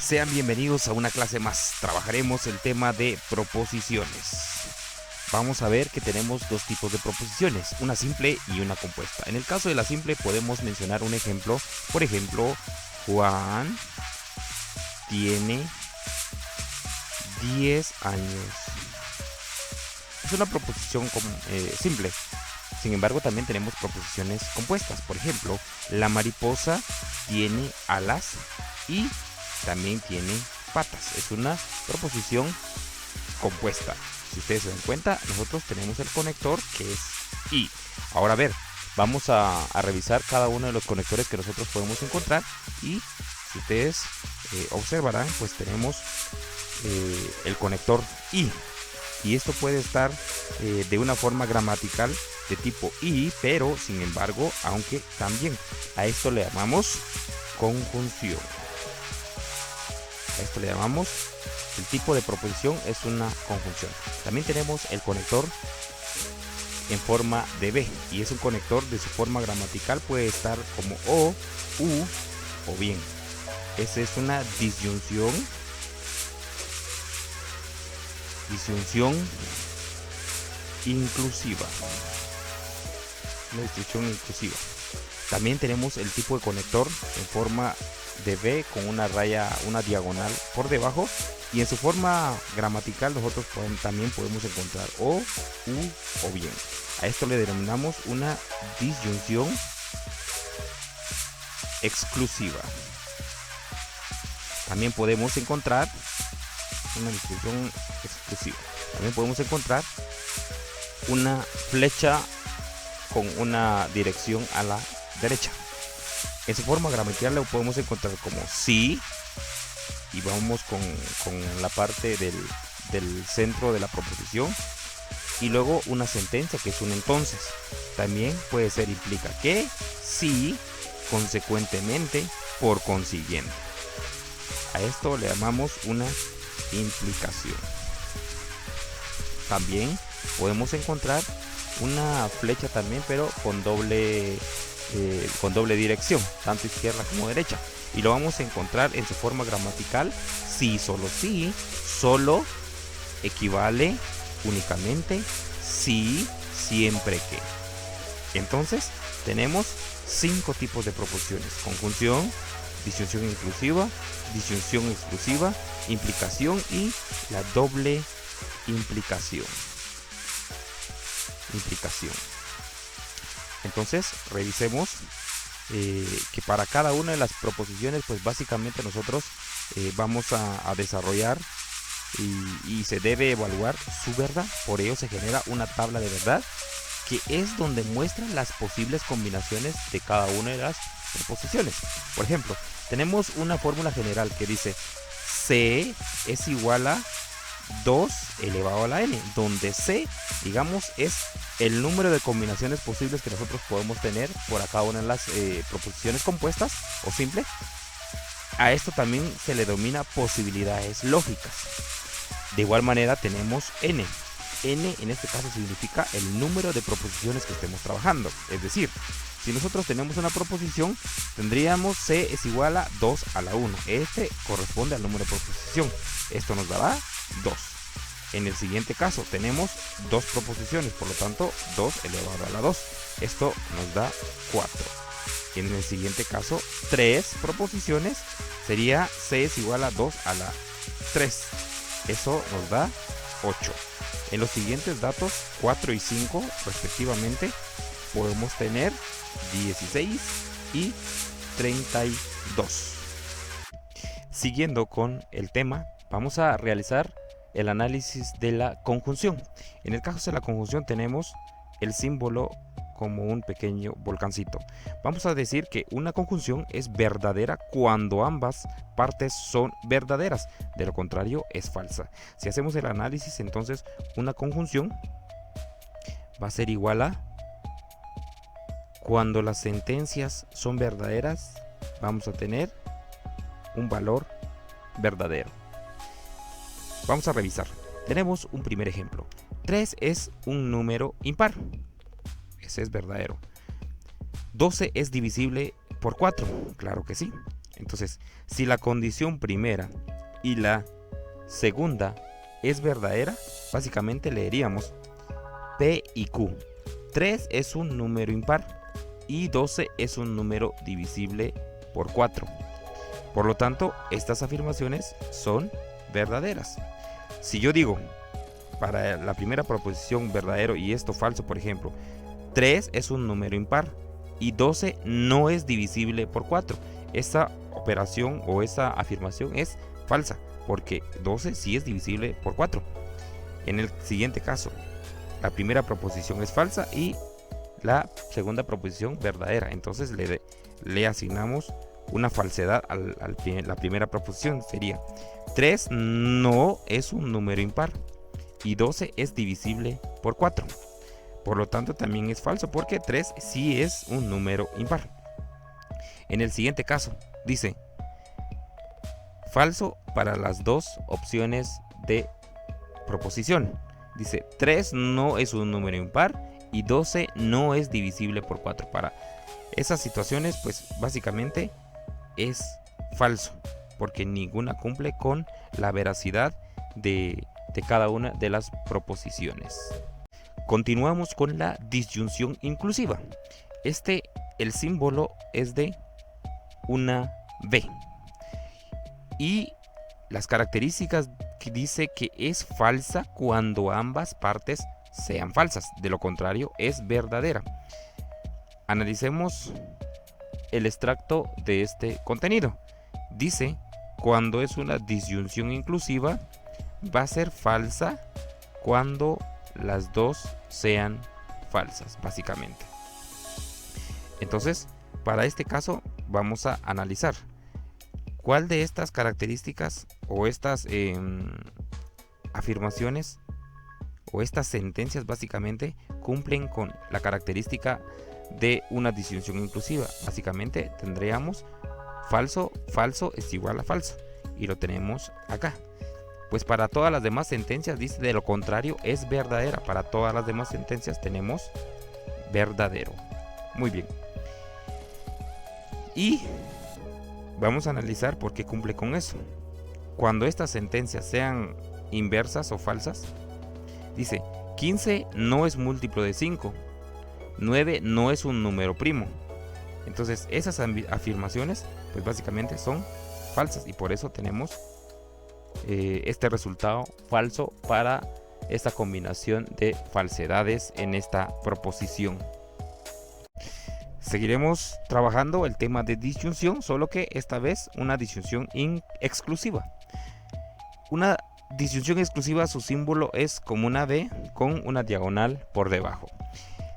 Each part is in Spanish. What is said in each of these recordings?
Sean bienvenidos a una clase más. Trabajaremos el tema de proposiciones. Vamos a ver que tenemos dos tipos de proposiciones, una simple y una compuesta. En el caso de la simple podemos mencionar un ejemplo. Por ejemplo, Juan tiene 10 años. Es una proposición simple. Sin embargo, también tenemos proposiciones compuestas. Por ejemplo, la mariposa tiene alas y también tiene patas. Es una proposición compuesta. Si ustedes se dan cuenta, nosotros tenemos el conector que es y. Ahora a ver, vamos a revisar cada uno de los conectores que nosotros podemos encontrar. Y si ustedes observarán, pues tenemos el conector y. Y esto puede estar de una forma gramatical de tipo y, pero sin embargo, aunque también a esto le llamamos conjunción. A esto le llamamos, el tipo de proposición es una conjunción. También tenemos el conector en forma de B, y es un conector de su forma gramatical, puede estar como o, u o bien. Esa es una disyunción inclusiva. Una disyunción inclusiva. También tenemos el tipo de conector en forma de B con una raya, una diagonal por debajo, y en su forma gramatical nosotros también podemos encontrar o, u o bien. A esto le denominamos una disyunción exclusiva. También podemos encontrar una disyunción exclusiva. También podemos encontrar una flecha con una dirección a la derecha. En su forma gramatical lo podemos encontrar como sí, y vamos con la parte del centro de la proposición, y luego una sentencia que es un entonces. También puede ser implica que, sí, consecuentemente, por consiguiente. A esto le llamamos una implicación. También podemos encontrar una flecha también, pero con doble dirección, tanto izquierda como derecha, y lo vamos a encontrar en su forma gramatical: sí, solo equivale únicamente, sí, siempre que. Entonces tenemos 5 tipos de proposiciones: conjunción, disyunción inclusiva, disyunción exclusiva, implicación y la doble implicación. Entonces revisemos que para cada una de las proposiciones, pues básicamente nosotros vamos a desarrollar y se debe evaluar su verdad. Por ello se genera una tabla de verdad, que es donde muestran las posibles combinaciones de cada una de las proposiciones. Por ejemplo, tenemos una fórmula general que dice C es igual a 2 elevado a la n, donde C, digamos, es el número de combinaciones posibles que nosotros podemos tener por cada una de las proposiciones compuestas o simples. A esto también se le denomina posibilidades lógicas. De igual manera tenemos n. N en este caso significa el número de proposiciones que estemos trabajando. Es decir, si nosotros tenemos una proposición, tendríamos C es igual a 2 a la 1. Este corresponde al número de proposición. Esto nos dará 2. En el siguiente caso tenemos 2 proposiciones, por lo tanto 2 elevado a la 2. Esto nos da 4. En el siguiente caso 3 proposiciones, sería C es igual a 2 a la 3. Eso nos da 8. En los siguientes datos, 4 y 5 respectivamente, podemos tener 16 y 32. Siguiendo con el tema, vamos a realizar el análisis de la conjunción. En el caso de la conjunción tenemos el símbolo como un pequeño volcancito. Vamos a decir que una conjunción es verdadera cuando ambas partes son verdaderas, de lo contrario es falsa. Si hacemos el análisis, entonces una conjunción va a ser igual a, cuando las sentencias son verdaderas, vamos a tener un valor verdadero. Vamos a revisar. Tenemos un primer ejemplo. 3 es un número impar. Ese es verdadero. 12 es divisible por 4. Claro que sí. Entonces, si la condición primera y la segunda es verdadera, básicamente leeríamos P y Q. 3 es un número impar y 12 es un número divisible por 4. Por lo tanto, estas afirmaciones son verdaderas. Si yo digo, para la primera proposición verdadero y esto falso, por ejemplo, 3 es un número impar y 12 no es divisible por 4. Esta operación o esta afirmación es falsa, porque 12 sí es divisible por 4. En el siguiente caso, la primera proposición es falsa y la segunda proposición verdadera. Entonces le asignamos una falsedad a la primera proposición. Sería 3 no es un número impar y 12 es divisible por 4. Por lo tanto, también es falso porque 3 sí es un número impar. En el siguiente caso, dice falso para las dos opciones de proposición. Dice 3 no es un número impar y 12 no es divisible por 4. Para esas situaciones, pues básicamente es falso, porque ninguna cumple con la veracidad de cada una de las proposiciones. Continuamos con la disyunción inclusiva. El símbolo es de una B. Y las características que dice que es falsa cuando ambas partes sean falsas. De lo contrario, es verdadera. Analicemos el extracto de este contenido. Dice, cuando es una disyunción inclusiva, va a ser falsa cuando las dos sean falsas, básicamente. Entonces, para este caso, vamos a analizar cuál de estas características o estas afirmaciones o estas sentencias básicamente cumplen con la característica de una disyunción inclusiva. Básicamente tendríamos falso, falso es igual a falso, y lo tenemos acá. Pues para todas las demás sentencias dice de lo contrario es verdadera. Para todas las demás sentencias tenemos verdadero. Muy bien. Y vamos a analizar por qué cumple con eso. Cuando estas sentencias sean inversas o falsas, dice 15 no es múltiplo de 5, 9 no es un número primo. Entonces esas afirmaciones pues básicamente son falsas y por eso tenemos este resultado falso para esta combinación de falsedades en esta proposición. Seguiremos trabajando el tema de disyunción, solo que esta vez una disyunción exclusiva. Una disyunción exclusiva, su símbolo es como una B con una diagonal por debajo.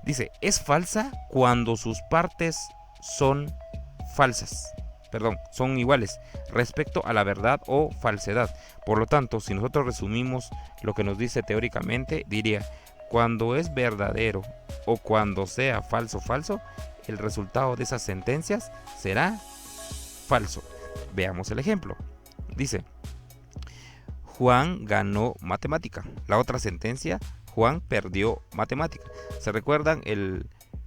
Dice, es falsa cuando sus partes son falsas. Son iguales respecto a la verdad o falsedad. Por lo tanto, si nosotros resumimos lo que nos dice teóricamente, diría, cuando es verdadero o cuando sea falso, falso, el resultado de esas sentencias será falso. Veamos el ejemplo. Dice, Juan ganó matemática. La otra sentencia, Juan perdió matemática. ¿Se recuerdan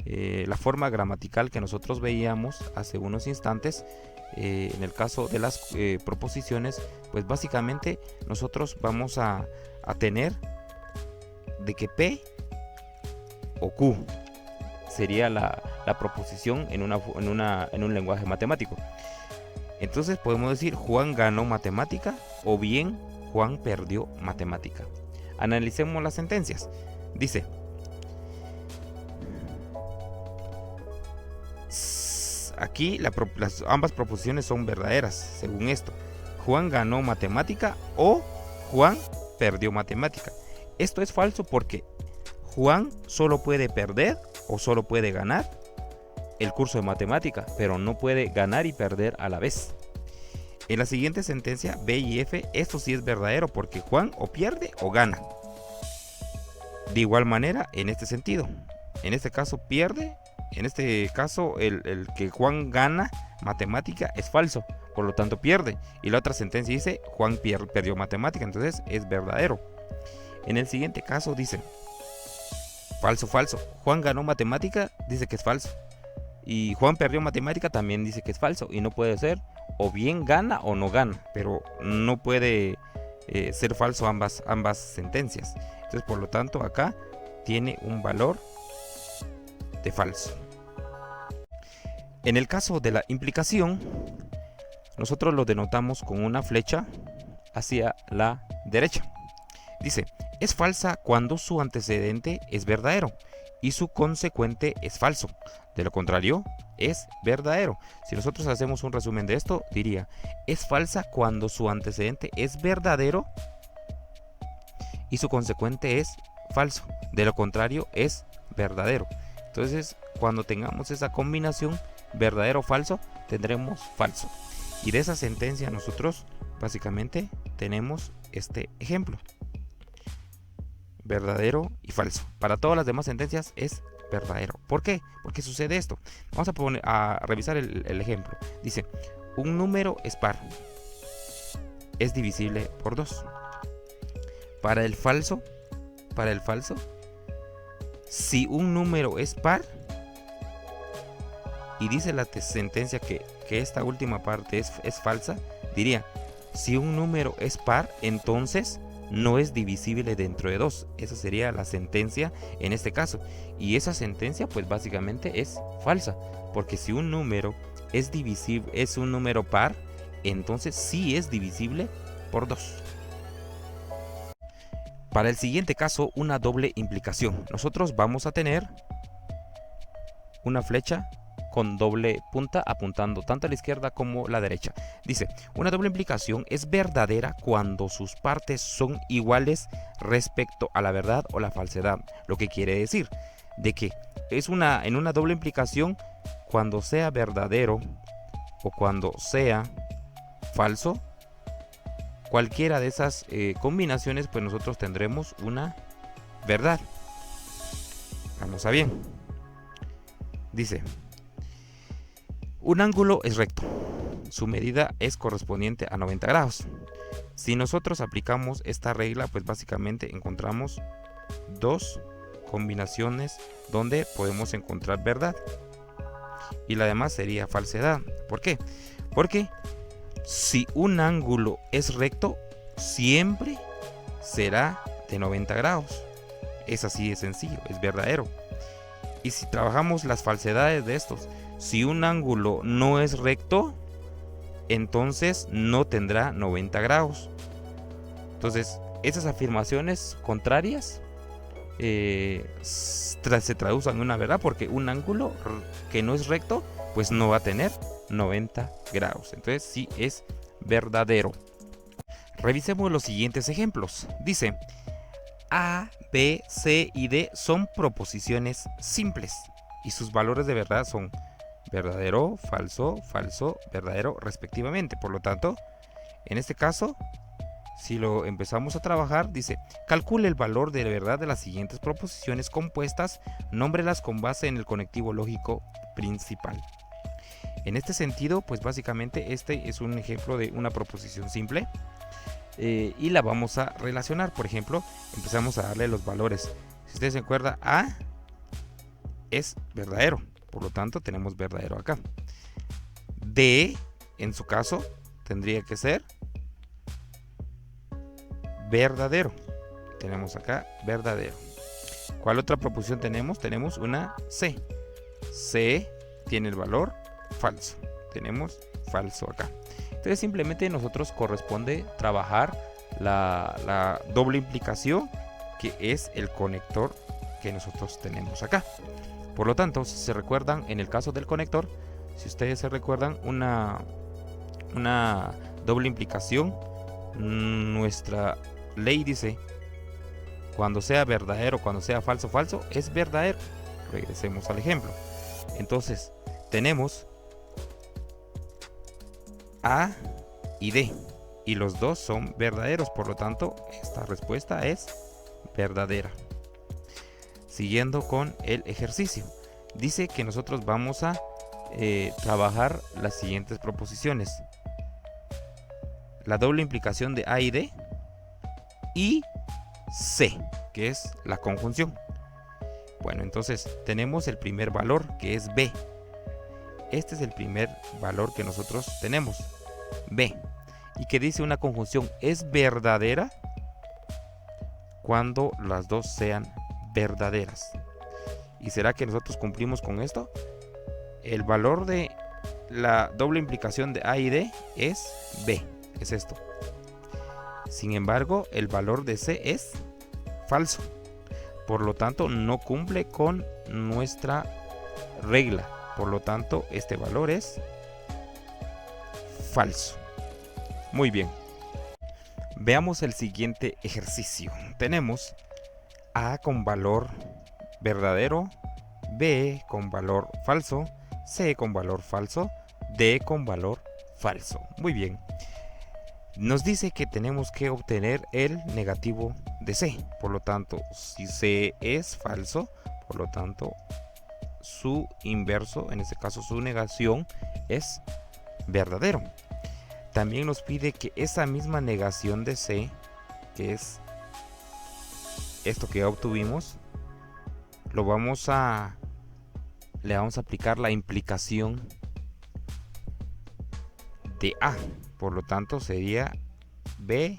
la forma gramatical que nosotros veíamos hace unos instantes? En el caso de las proposiciones, pues básicamente nosotros vamos a tener de que P o Q sería la proposición en un lenguaje matemático. Entonces podemos decir Juan ganó matemática o bien Juan perdió matemática. Analicemos las sentencias. Dice, aquí ambas proposiciones son verdaderas, según esto. Juan ganó matemática o Juan perdió matemática. Esto es falso porque Juan solo puede perder o solo puede ganar el curso de matemática, pero no puede ganar y perder a la vez. En la siguiente sentencia, B y F, esto sí es verdadero porque Juan o pierde o gana. De igual manera, en este sentido, en este caso pierde. En este caso, el que Juan gana matemática es falso, por lo tanto pierde. Y la otra sentencia dice, Juan perdió matemática, entonces es verdadero. En el siguiente caso dice, falso, falso. Juan ganó matemática, dice que es falso. Y Juan perdió matemática, también dice que es falso. Y no puede ser o bien gana o no gana, pero no puede ser falso ambas sentencias. Entonces, por lo tanto, acá tiene un valor de falso. En el caso de la implicación, nosotros lo denotamos con una flecha hacia la derecha. Dice, es falsa cuando su antecedente es verdadero y su consecuente es falso. De lo contrario, es verdadero. Si nosotros hacemos un resumen de esto, diría, es falsa cuando su antecedente es verdadero y su consecuente es falso. De lo contrario, es verdadero. Entonces, cuando tengamos esa combinación verdadero o falso, tendremos falso. Y de esa sentencia nosotros básicamente tenemos este ejemplo. Verdadero y falso. Para todas las demás sentencias es verdadero. ¿Por qué? Porque sucede esto. Vamos a revisar el ejemplo. Dice, un número es par. Es divisible por 2. Para el falso, si un número es par, y dice la sentencia que esta última parte es falsa, diría, si un número es par, entonces no es divisible dentro de 2. Esa sería la sentencia en este caso. Y esa sentencia pues básicamente es falsa, porque si un número es divisible, es un número par, entonces sí es divisible por 2. Para el siguiente caso, una doble implicación. Nosotros vamos a tener una flecha con doble punta apuntando tanto a la izquierda como a la derecha. Dice, una doble implicación es verdadera cuando sus partes son iguales respecto a la verdad o la falsedad. Lo que quiere decir de que es en una doble implicación, cuando sea verdadero o cuando sea falso, cualquiera de esas combinaciones, pues nosotros tendremos una verdad. Vamos a bien. Dice, un ángulo es recto. Su medida es correspondiente a 90 grados. Si nosotros aplicamos esta regla, pues básicamente encontramos dos combinaciones donde podemos encontrar verdad. Y la demás sería falsedad. ¿Por qué? Porque si un ángulo es recto, siempre será de 90 grados. Es así de sencillo, es verdadero. Y si trabajamos las falsedades de estos, si un ángulo no es recto, entonces no tendrá 90 grados. Entonces, esas afirmaciones contrarias se traducen en una verdad, porque un ángulo que no es recto, pues no va a tener 90 grados. Entonces, sí es verdadero. Revisemos los siguientes ejemplos. Dice, A, B, C y D son proposiciones simples y sus valores de verdad son verdadero, falso, falso, verdadero respectivamente. Por lo tanto, en este caso, si lo empezamos a trabajar, dice, calcule el valor de verdad de las siguientes proposiciones compuestas, nómbrelas con base en el conectivo lógico principal. En este sentido, pues básicamente este es un ejemplo de una proposición simple. Y la vamos a relacionar. Por ejemplo, empezamos a darle los valores. Si ustedes se acuerdan, A es verdadero, por lo tanto tenemos verdadero acá. D, en su caso, tendría que ser verdadero. Tenemos acá verdadero. ¿Cuál otra proposición tenemos? Tenemos una C. C tiene el valor falso. Tenemos falso acá. Entonces simplemente nosotros corresponde trabajar la doble implicación, que es el conector que nosotros tenemos acá. Por lo tanto, si se recuerdan, en el caso del conector, si ustedes se recuerdan una doble implicación, nuestra ley dice, cuando sea verdadero, cuando sea falso, falso, es verdadero. Regresemos al ejemplo. Entonces, tenemos A y D, y los dos son verdaderos, por lo tanto esta respuesta es verdadera. Siguiendo con el ejercicio, dice que nosotros vamos a trabajar las siguientes proposiciones: la doble implicación de A y D y C, que es la conjunción. Bueno, entonces tenemos el primer valor, que es B. Este es el primer valor que nosotros tenemos. B. Y que dice una conjunción es verdadera cuando las dos sean verdaderas. ¿Y será que nosotros cumplimos con esto? El valor de la doble implicación de A y D es B, es esto. Sin embargo, el valor de C es falso. Por lo tanto, no cumple con nuestra regla. Por lo tanto, este valor es falso. Muy bien. Veamos el siguiente ejercicio. Tenemos A con valor verdadero, B con valor falso, C con valor falso, D con valor falso. Muy bien. Nos dice que tenemos que obtener el negativo de C. Por lo tanto, si C es falso, por lo tanto, su inverso, en este caso su negación, es verdadero. También nos pide que esa misma negación de C, que es esto que ya obtuvimos, le vamos a aplicar la implicación de A. Por lo tanto, sería B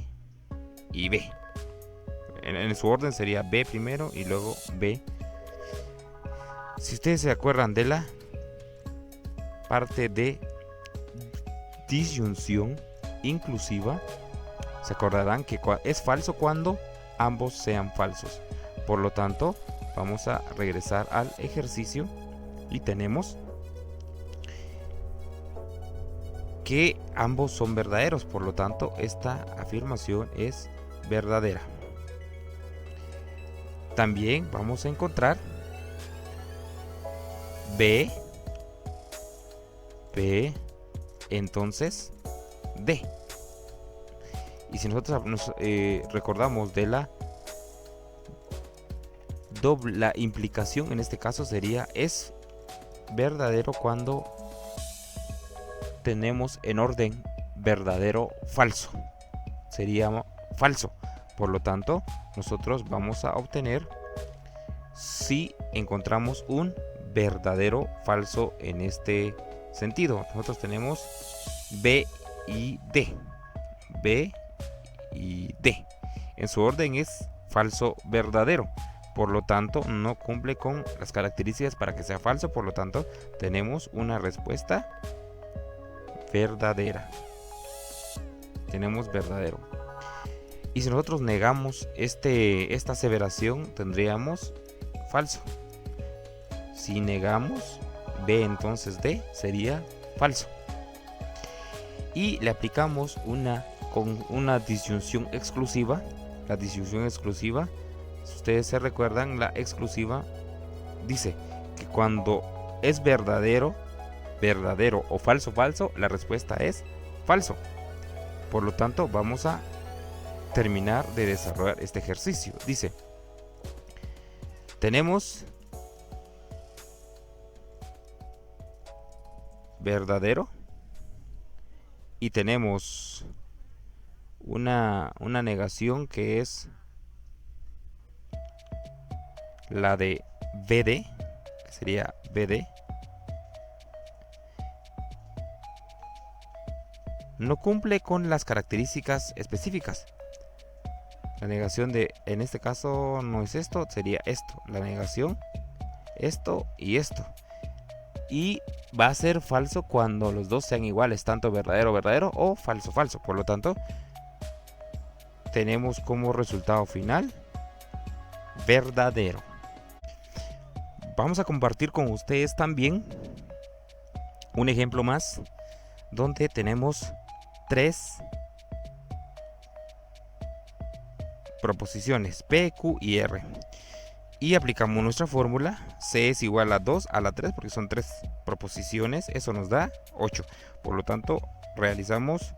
y B. En su orden sería B primero y luego B. Si ustedes se acuerdan de la parte de disyunción inclusiva, se acordarán que es falso cuando ambos sean falsos. Por lo tanto, vamos a regresar al ejercicio y tenemos que ambos son verdaderos. Por lo tanto, esta afirmación es verdadera. También vamos a encontrar B, entonces D. Y si nosotros nos recordamos de la implicación, en este caso sería es verdadero cuando tenemos en orden verdadero falso. Sería falso. Por lo tanto, nosotros vamos a obtener si encontramos un verdadero falso en este sentido. Nosotros tenemos B y D. B y D. En su orden es falso verdadero. Por lo tanto, no cumple con las características para que sea falso. Por lo tanto, tenemos una respuesta verdadera. Tenemos verdadero. Y si nosotros negamos esta aseveración, tendríamos falso. Si negamos B, entonces D sería falso. Y le aplicamos con una disyunción exclusiva. La disyunción exclusiva, si ustedes se recuerdan, la exclusiva dice que cuando es verdadero o falso, la respuesta es falso. Por lo tanto, vamos a terminar de desarrollar este ejercicio. Dice, tenemos verdadero y tenemos una negación que es la de BD, que sería BD. No cumple con las características específicas. La negación en este caso no es esto, sería esto. La negación, esto y esto. Y va a ser falso cuando los dos sean iguales, tanto verdadero o falso. Por lo tanto, tenemos como resultado final verdadero. Vamos a compartir con ustedes también un ejemplo más donde tenemos 3 proposiciones P, Q y R. Y aplicamos nuestra fórmula. C es igual a 2 a la 3 porque son 3 proposiciones. Eso nos da 8. Por lo tanto, realizamos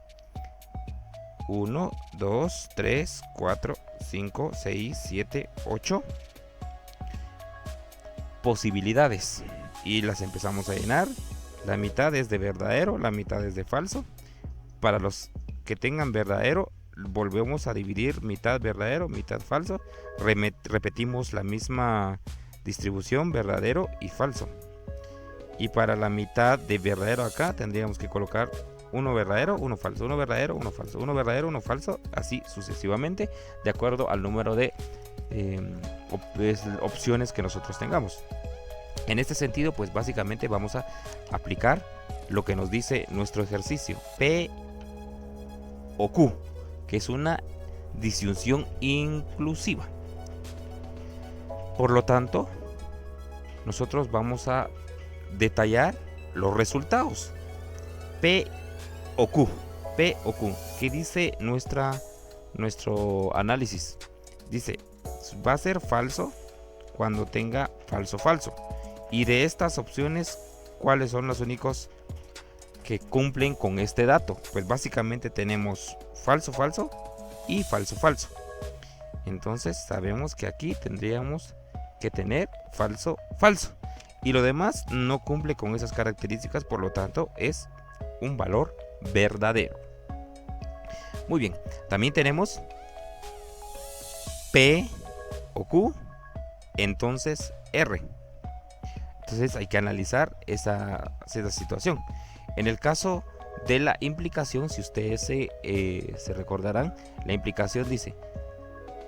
1, 2, 3, 4, 5, 6, 7, 8 posibilidades. Y las empezamos a llenar. La mitad es de verdadero, la mitad es de falso. Para los que tengan verdadero, volvemos a dividir mitad verdadero, mitad falso. Repetimos la misma distribución, verdadero y falso. Y para la mitad de verdadero acá tendríamos que colocar uno verdadero, uno falso, uno verdadero, uno falso, uno verdadero, uno falso, así sucesivamente, de acuerdo al número de opciones que nosotros tengamos. En este sentido, pues básicamente vamos a aplicar lo que nos dice nuestro ejercicio, P o Q, que es una disyunción inclusiva. Por lo tanto, nosotros vamos a detallar los resultados. P o Q. P o Q. ¿Qué dice nuestro análisis? Dice, va a ser falso cuando tenga falso, falso. Y de estas opciones, ¿cuáles son los únicos que cumplen con este dato? Pues básicamente tenemos falso, falso y falso, falso. Entonces sabemos que aquí tendríamos que tener falso, falso. Y lo demás no cumple con esas características, por lo tanto es un valor verdadero. Muy bien, también tenemos P o Q, entonces R. Entonces hay que analizar esa situación. En el caso de la implicación, si ustedes se recordarán, la implicación dice,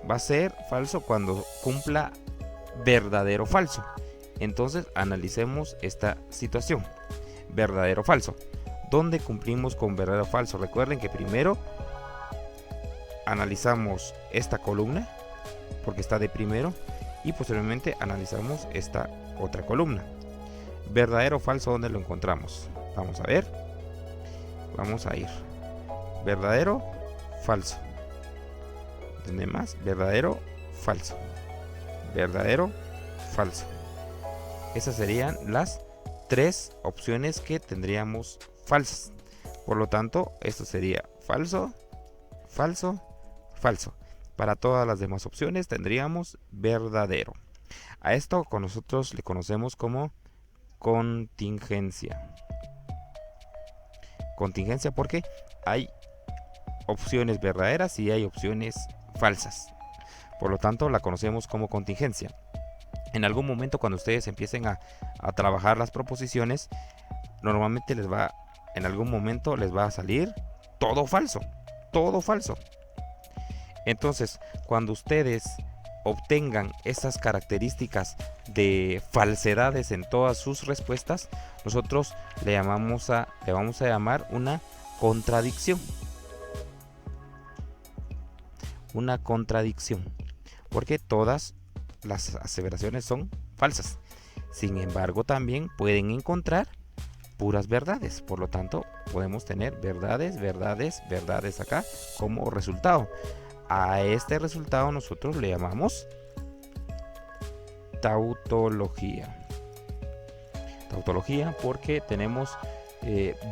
va a ser falso cuando cumpla verdadero, falso. Entonces analicemos esta situación. Verdadero, falso. ¿Dónde cumplimos con verdadero, falso? Recuerden que primero analizamos esta columna, porque está de primero, y posteriormente analizamos esta otra columna. Verdadero, falso, ¿dónde lo encontramos? Vamos a ver. Vamos a ir. Verdadero, falso. ¿Dónde más? Verdadero, falso. Verdadero, falso. Esas serían las tres opciones que tendríamos falsas. Por lo tanto, esto sería falso, falso, falso. Para todas las demás opciones tendríamos verdadero. A esto con nosotros le conocemos como contingencia. Contingencia porque hay opciones verdaderas y hay opciones falsas. Por lo tanto, la conocemos como contingencia. En algún momento, cuando ustedes empiecen a trabajar las proposiciones, normalmente en algún momento les va a salir todo falso. Todo falso. Entonces, cuando ustedes obtengan esas características de falsedades en todas sus respuestas, nosotros le vamos a llamar una contradicción. Una contradicción. Porque todas las aseveraciones son falsas. Sin embargo, también pueden encontrar puras verdades. Por lo tanto, podemos tener verdades, verdades, verdades acá como resultado. A este resultado nosotros le llamamos tautología. Tautología porque tenemos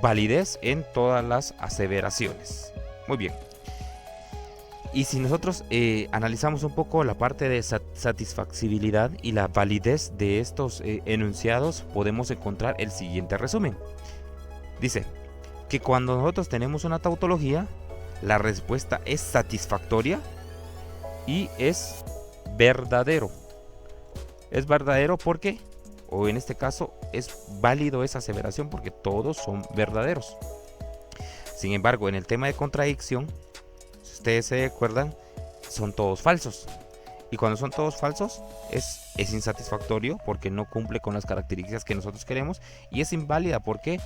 validez en todas las aseveraciones. Muy bien. Y si nosotros analizamos un poco la parte de satisfactibilidad y la validez de estos enunciados, podemos encontrar el siguiente resumen. Dice que cuando nosotros tenemos una tautología, la respuesta es satisfactoria y es verdadero. Es verdadero porque, o en este caso, es válido esa aseveración porque todos son verdaderos. Sin embargo, en el tema de contradicción, si ustedes se acuerdan, son todos falsos. Y cuando son todos falsos, es insatisfactorio porque no cumple con las características que nosotros queremos. Y es inválida porque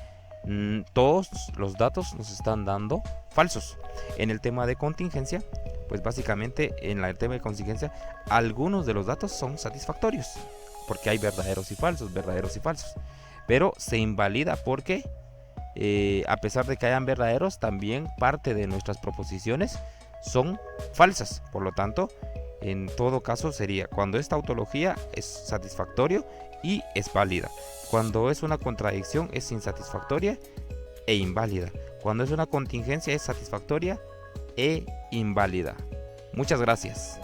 todos los datos nos están dando falsos. En el tema de contingencia, pues básicamente en el tema de contingencia, algunos de los datos son satisfactorios. Porque hay verdaderos y falsos, Pero se invalida porque a pesar de que hayan verdaderos, también parte de nuestras proposiciones son falsas. Por lo tanto, en todo caso sería cuando es tautología es satisfactorio y es válida. Cuando es una contradicción es insatisfactoria e inválida. Cuando es una contingencia es satisfactoria e inválida. Muchas gracias.